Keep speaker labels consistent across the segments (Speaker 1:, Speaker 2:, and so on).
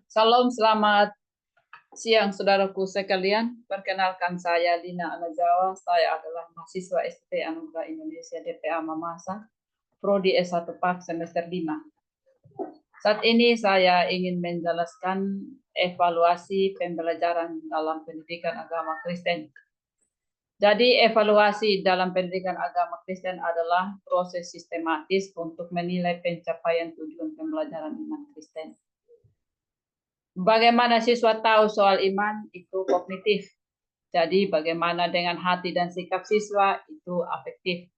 Speaker 1: Salam, selamat siang saudaraku sekalian. Perkenalkan saya Lina Anazawa. Saya adalah mahasiswa ST Anugerah Indonesia DPA Mamasa, Prodi S1 PAK semester 5. Saat ini saya ingin menjelaskan evaluasi pembelajaran dalam pendidikan agama Kristen. Jadi evaluasi dalam pendidikan agama Kristen adalah proses sistematis untuk menilai pencapaian tujuan pembelajaran iman Kristen. Bagaimana siswa tahu soal iman itu kognitif. Jadi bagaimana dengan hati dan sikap siswa itu afektif.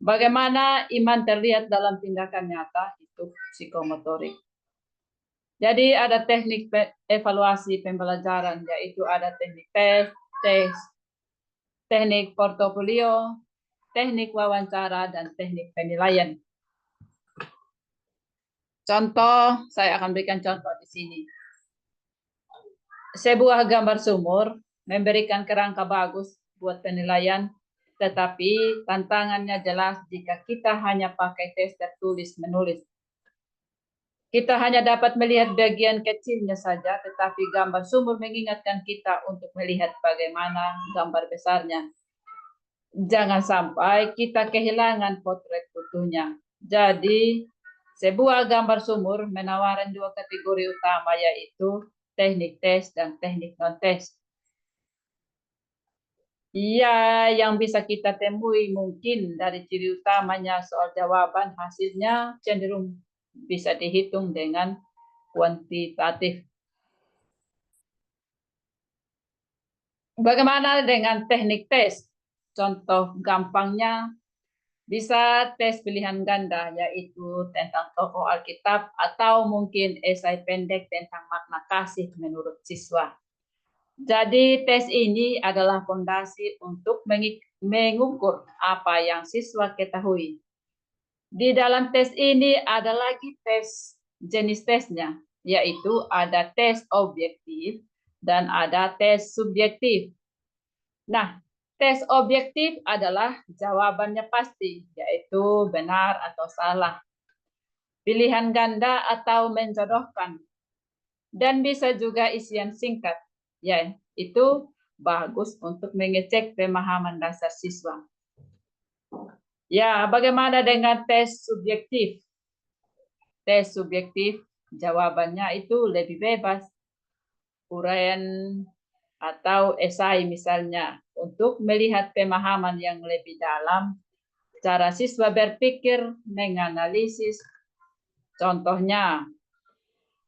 Speaker 1: Bagaimana iman terlihat dalam tindakan nyata itu psikomotorik. Jadi ada teknik evaluasi pembelajaran, yaitu ada teknik tes, teknik portofolio, teknik wawancara, dan teknik penilaian. Contoh, saya akan berikan contoh di sini. Sebuah gambar sumur memberikan kerangka bagus buat penilaian, tetapi tantangannya jelas jika kita hanya pakai tes tertulis menulis. Kita hanya dapat melihat bagian kecilnya saja, tetapi gambar sumur mengingatkan kita untuk melihat bagaimana gambar besarnya. Jangan sampai kita kehilangan potret utuhnya. Jadi, sebuah gambar sumur menawarkan dua kategori utama, yaitu teknik tes dan teknik non-tes. Iya, yang bisa kita temui mungkin dari ciri utamanya soal jawaban hasilnya cenderung bisa dihitung dengan kuantitatif. Bagaimana dengan teknik tes? Contoh gampangnya bisa tes pilihan ganda, yaitu tentang tokoh Alkitab atau mungkin esai pendek tentang makna kasih menurut siswa. Jadi tes ini adalah fondasi untuk mengukur apa yang siswa ketahui. Di dalam tes ini ada lagi tes jenis tesnya, yaitu ada tes objektif dan ada tes subjektif. Nah, tes objektif adalah jawabannya pasti, yaitu benar atau salah, pilihan ganda atau menjodohkan, dan bisa juga isian singkat, yaitu bagus untuk mengecek pemahaman dasar siswa. Ya, bagaimana dengan tes subjektif? Tes subjektif jawabannya itu lebih bebas, uraian atau esai misalnya, untuk melihat pemahaman yang lebih dalam, cara siswa berpikir, menganalisis. Contohnya,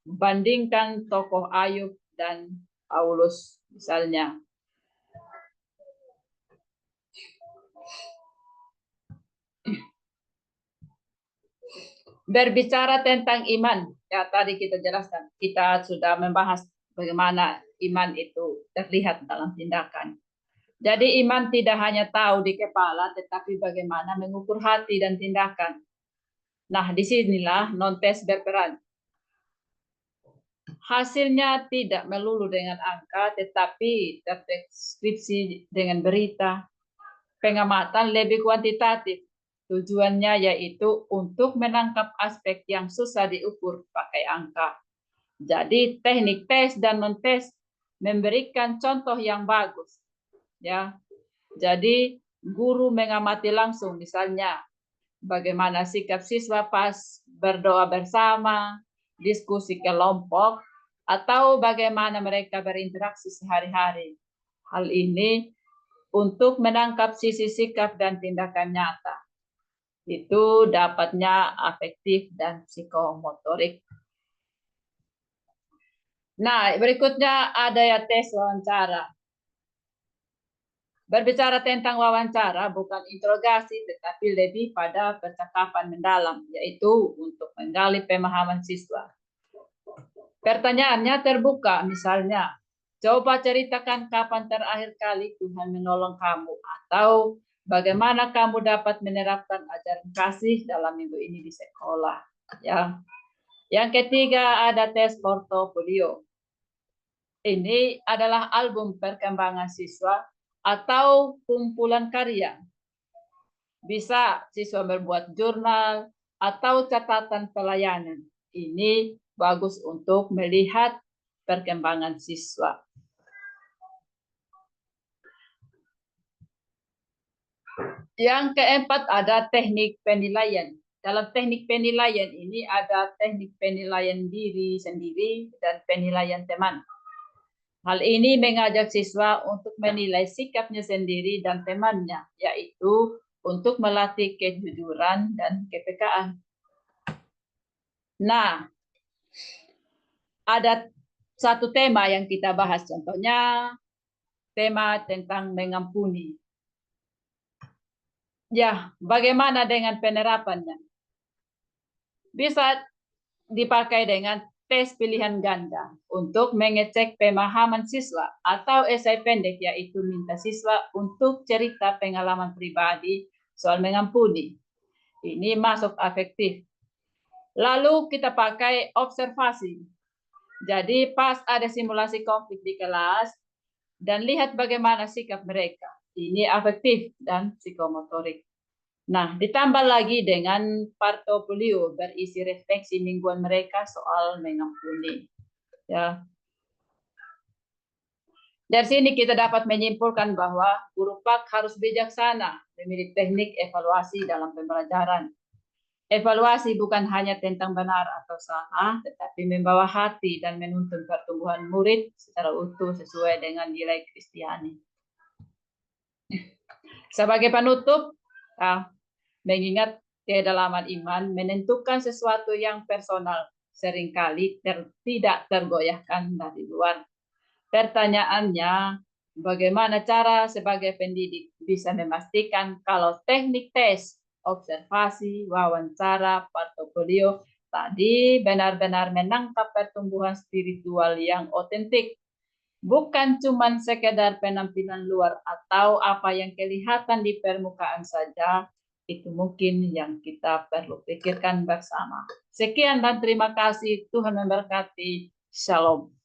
Speaker 1: bandingkan tokoh Ayub dan Paulus misalnya. Berbicara tentang iman, ya tadi kita jelaskan, kita sudah membahas bagaimana iman itu terlihat dalam tindakan. Jadi iman tidak hanya tahu di kepala, tetapi bagaimana mengukur hati dan tindakan. Nah, disinilah non-tes berperan. Hasilnya tidak melulu dengan angka, tetapi terdeskripsi dengan berita. Pengamatan lebih kuantitatif. Tujuannya yaitu untuk menangkap aspek yang susah diukur pakai angka. Jadi teknik tes dan non-tes memberikan contoh yang bagus. Ya, jadi guru mengamati langsung, misalnya bagaimana sikap siswa pas berdoa bersama, diskusi kelompok, atau bagaimana mereka berinteraksi sehari-hari. Hal ini untuk menangkap sisi sikap dan tindakan nyata. Itu dapatnya afektif dan psikomotorik. Nah, berikutnya ada ya tes wawancara. Berbicara tentang wawancara bukan interogasi, tetapi lebih pada percakapan mendalam, yaitu untuk menggali pemahaman siswa. Pertanyaannya terbuka, misalnya, coba ceritakan kapan terakhir kali Tuhan menolong kamu, atau bagaimana kamu dapat menerapkan ajaran kasih dalam minggu ini di sekolah. Ya. Yang ketiga ada tes portofolio. Ini adalah album perkembangan siswa atau kumpulan karya. Bisa siswa berbuat jurnal atau catatan pelayanan. Ini bagus untuk melihat perkembangan siswa. Yang keempat ada teknik penilaian. Dalam teknik penilaian ini ada teknik penilaian diri sendiri dan penilaian teman. Hal ini mengajak siswa untuk menilai sikapnya sendiri dan temannya, yaitu untuk melatih kejujuran dan kepekaan. Nah, ada satu tema yang kita bahas, contohnya tema tentang mengampuni. Ya, bagaimana dengan penerapannya? Bisa dipakai dengan tes pilihan ganda untuk mengecek pemahaman siswa atau esai pendek, yaitu minta siswa untuk cerita pengalaman pribadi soal mengampuni. Ini masuk afektif. Lalu kita pakai observasi. Jadi pas ada simulasi konflik di kelas dan lihat bagaimana sikap mereka. Ini afektif dan psikomotorik. Nah, ditambah lagi dengan portofolio berisi refleksi mingguan mereka soal mengampuni. Ya. Dari sini kita dapat menyimpulkan bahwa guru PAK harus bijaksana memilih teknik evaluasi dalam pembelajaran. Evaluasi bukan hanya tentang benar atau salah, tetapi membawa hati dan menuntun pertumbuhan murid secara utuh sesuai dengan nilai Kristiani. Sebagai penutup, mengingat kedalaman iman menentukan sesuatu yang personal, seringkali tidak tergoyahkan dari luar. Pertanyaannya, bagaimana cara sebagai pendidik bisa memastikan kalau teknik tes, observasi, wawancara, portofolio tadi benar-benar menangkap pertumbuhan spiritual yang otentik, bukan cuma sekedar penampilan luar atau apa yang kelihatan di permukaan saja. Itu mungkin yang kita perlu pikirkan bersama. Sekian dan terima kasih. Tuhan memberkati. Shalom.